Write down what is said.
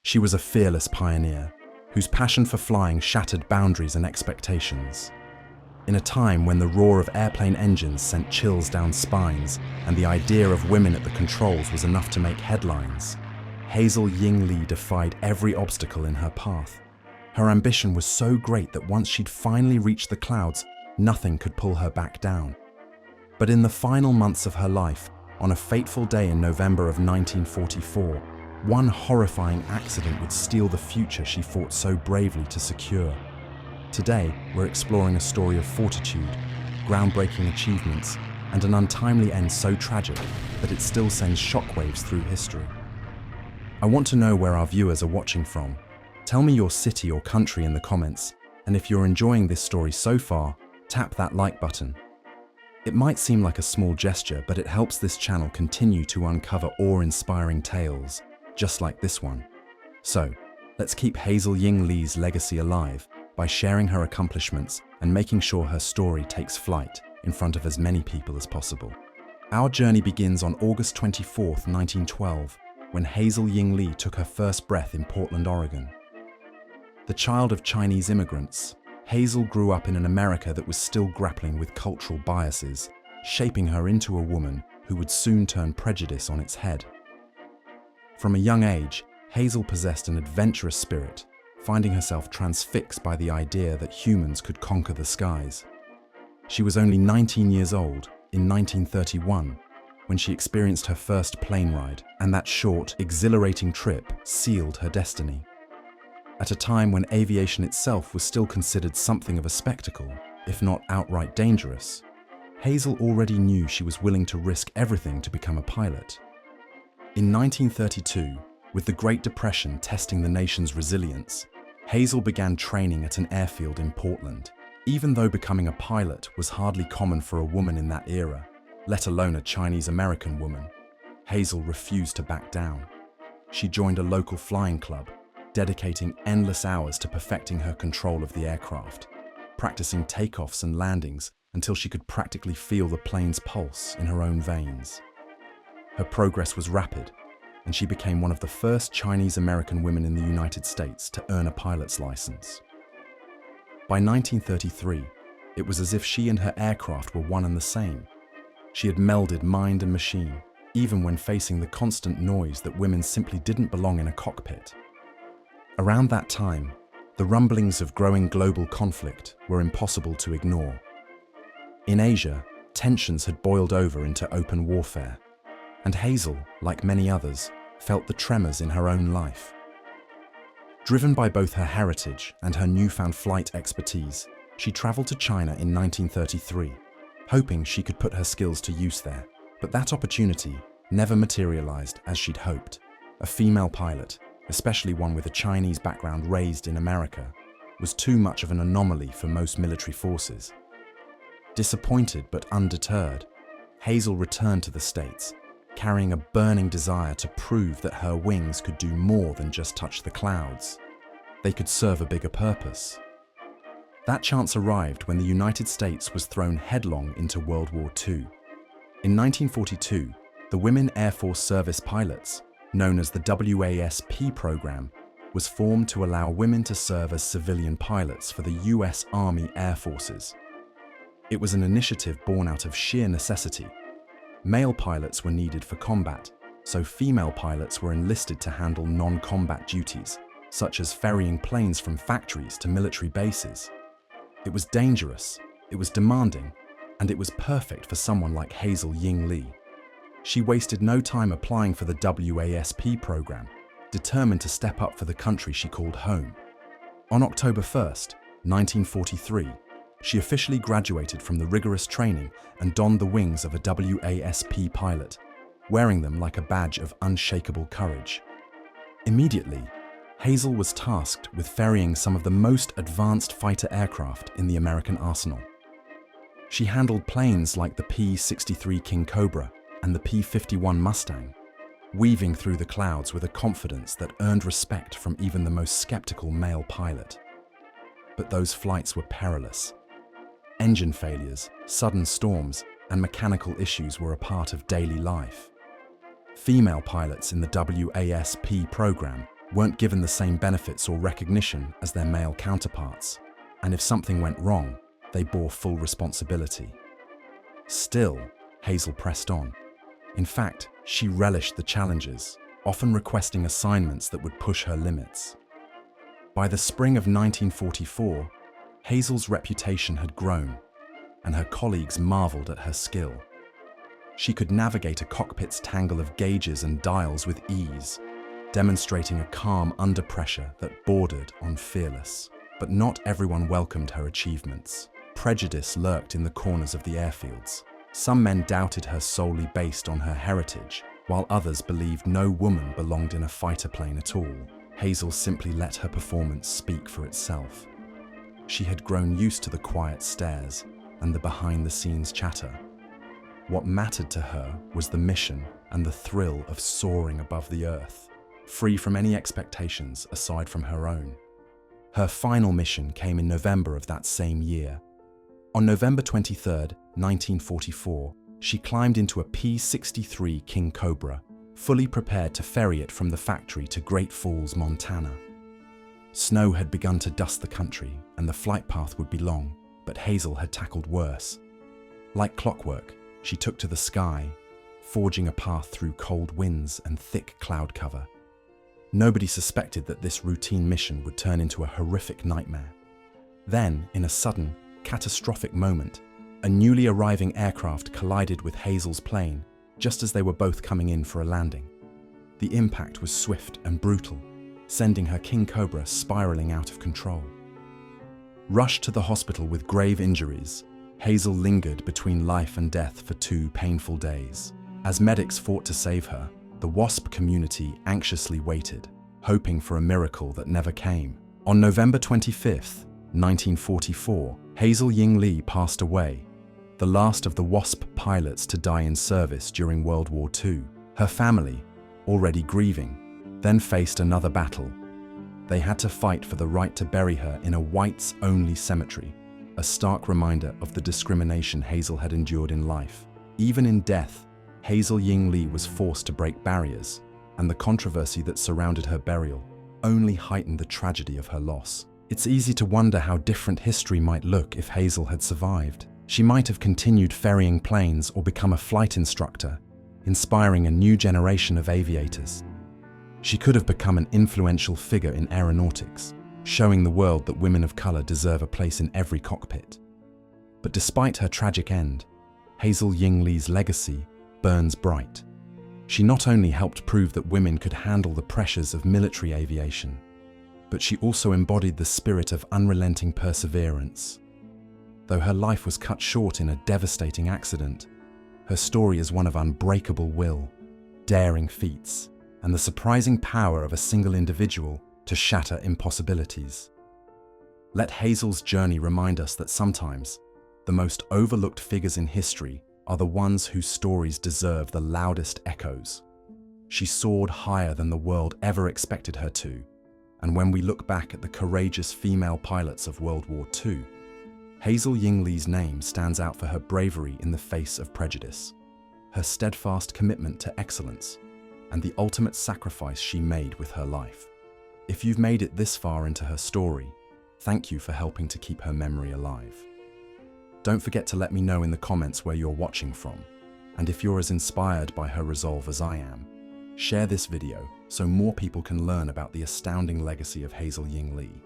She was a fearless pioneer, whose passion for flying shattered boundaries and expectations. In a time when the roar of airplane engines sent chills down spines and the idea of women at the controls was enough to make headlines, Hazel Ying Lee defied every obstacle in her path. Her ambition was so great that once she'd finally reached the clouds, nothing could pull her back down. But in the final months of her life, on a fateful day in November of 1944, one horrifying accident would steal the future she fought so bravely to secure. Today, we're exploring a story of fortitude, groundbreaking achievements, and an untimely end so tragic that it still sends shockwaves through history. I want to know where our viewers are watching from. Tell me your city or country in the comments, and if you're enjoying this story so far, tap that like button. It might seem like a small gesture, but it helps this channel continue to uncover awe-inspiring tales, just like this one. So, let's keep Hazel Ying Lee's legacy alive by sharing her accomplishments and making sure her story takes flight in front of as many people as possible. Our journey begins on August 24, 1912, when Hazel Ying Lee took her first breath in Portland, Oregon. The child of Chinese immigrants, Hazel grew up in an America that was still grappling with cultural biases, shaping her into a woman who would soon turn prejudice on its head. From a young age, Hazel possessed an adventurous spirit, finding herself transfixed by the idea that humans could conquer the skies. She was only 19 years old in 1931 when she experienced her first plane ride, and that short, exhilarating trip sealed her destiny. At a time when aviation itself was still considered something of a spectacle, if not outright dangerous, Hazel already knew she was willing to risk everything to become a pilot. In 1932, with the Great Depression testing the nation's resilience, Hazel began training at an airfield in Portland. Even though becoming a pilot was hardly common for a woman in that era, let alone a Chinese-American woman, Hazel refused to back down. She joined a local flying club, dedicating endless hours to perfecting her control of the aircraft, practicing takeoffs and landings until she could practically feel the plane's pulse in her own veins. Her progress was rapid, and she became one of the first Chinese-American women in the United States to earn a pilot's license. By 1933, it was as if she and her aircraft were one and the same. She had melded mind and machine, even when facing the constant noise that women simply didn't belong in a cockpit. Around that time, the rumblings of growing global conflict were impossible to ignore. In Asia, tensions had boiled over into open warfare, and Hazel, like many others, felt the tremors in her own life. Driven by both her heritage and her newfound flight expertise, she traveled to China in 1933, hoping she could put her skills to use there. But that opportunity never materialized as she'd hoped. A female pilot, especially one with a Chinese background raised in America, was too much of an anomaly for most military forces. Disappointed but undeterred, Hazel returned to the States, carrying a burning desire to prove that her wings could do more than just touch the clouds. They could serve a bigger purpose. That chance arrived when the United States was thrown headlong into World War II. In 1942, the Women Air Force Service Pilots, known as the WASP program, was formed to allow women to serve as civilian pilots for the US Army Air Forces. It was an initiative born out of sheer necessity. Male pilots were needed for combat, so female pilots were enlisted to handle non-combat duties, such as ferrying planes from factories to military bases. It was dangerous, it was demanding, and it was perfect for someone like Hazel Ying Lee. She wasted no time applying for the WASP program, determined to step up for the country she called home. On October 1st, 1943, she officially graduated from the rigorous training and donned the wings of a WASP pilot, wearing them like a badge of unshakable courage. Immediately, Hazel was tasked with ferrying some of the most advanced fighter aircraft in the American arsenal. She handled planes like the P-63 King Cobra and the P-51 Mustang, weaving through the clouds with a confidence that earned respect from even the most skeptical male pilot. But those flights were perilous. Engine failures, sudden storms, and mechanical issues were a part of daily life. Female pilots in the WASP program weren't given the same benefits or recognition as their male counterparts, and if something went wrong, they bore full responsibility. Still, Hazel pressed on. In fact, she relished the challenges, often requesting assignments that would push her limits. By the spring of 1944, Hazel's reputation had grown, and her colleagues marveled at her skill. She could navigate a cockpit's tangle of gauges and dials with ease, demonstrating a calm under pressure that bordered on fearless. But not everyone welcomed her achievements. Prejudice lurked in the corners of the airfields. Some men doubted her solely based on her heritage, while others believed no woman belonged in a fighter plane at all. Hazel simply let her performance speak for itself. She had grown used to the quiet stares and the behind-the-scenes chatter. What mattered to her was the mission and the thrill of soaring above the earth, free from any expectations aside from her own. Her final mission came in November of that same year. On November 23, 1944, she climbed into a P-63 King Cobra, fully prepared to ferry it from the factory to Great Falls, Montana. Snow had begun to dust the country, and the flight path would be long, but Hazel had tackled worse. Like clockwork, she took to the sky, forging a path through cold winds and thick cloud cover. Nobody suspected that this routine mission would turn into a horrific nightmare. Then, in a sudden, catastrophic moment, a newly arriving aircraft collided with Hazel's plane just as they were both coming in for a landing. The impact was swift and brutal, sending her King Cobra spiraling out of control. Rushed to the hospital with grave injuries, Hazel lingered between life and death for 2 painful days. As medics fought to save her, the WASP community anxiously waited, hoping for a miracle that never came. On November 25, 1944, Hazel Ying Lee passed away, the last of the WASP pilots to die in service during World War II. Her family, already grieving, then faced another battle. They had to fight for the right to bury her in a whites-only cemetery, a stark reminder of the discrimination Hazel had endured in life. Even in death, Hazel Ying Lee was forced to break barriers, and the controversy that surrounded her burial only heightened the tragedy of her loss. It's easy to wonder how different history might look if Hazel had survived. She might have continued ferrying planes or become a flight instructor, inspiring a new generation of aviators. She could have become an influential figure in aeronautics, showing the world that women of color deserve a place in every cockpit. But despite her tragic end, Hazel Ying Lee's legacy burns bright. She not only helped prove that women could handle the pressures of military aviation, but she also embodied the spirit of unrelenting perseverance. Though her life was cut short in a devastating accident, her story is one of unbreakable will, daring feats, and the surprising power of a single individual to shatter impossibilities. Let Hazel's journey remind us that sometimes the most overlooked figures in history are the ones whose stories deserve the loudest echoes. She soared higher than the world ever expected her to, and when we look back at the courageous female pilots of World War II, Hazel Ying Lee's name stands out for her bravery in the face of prejudice, her steadfast commitment to excellence, and the ultimate sacrifice she made with her life. If you've made it this far into her story, thank you for helping to keep her memory alive. Don't forget to let me know in the comments where you're watching from, and if you're as inspired by her resolve as I am, share this video so more people can learn about the astounding legacy of Hazel Ying Lee.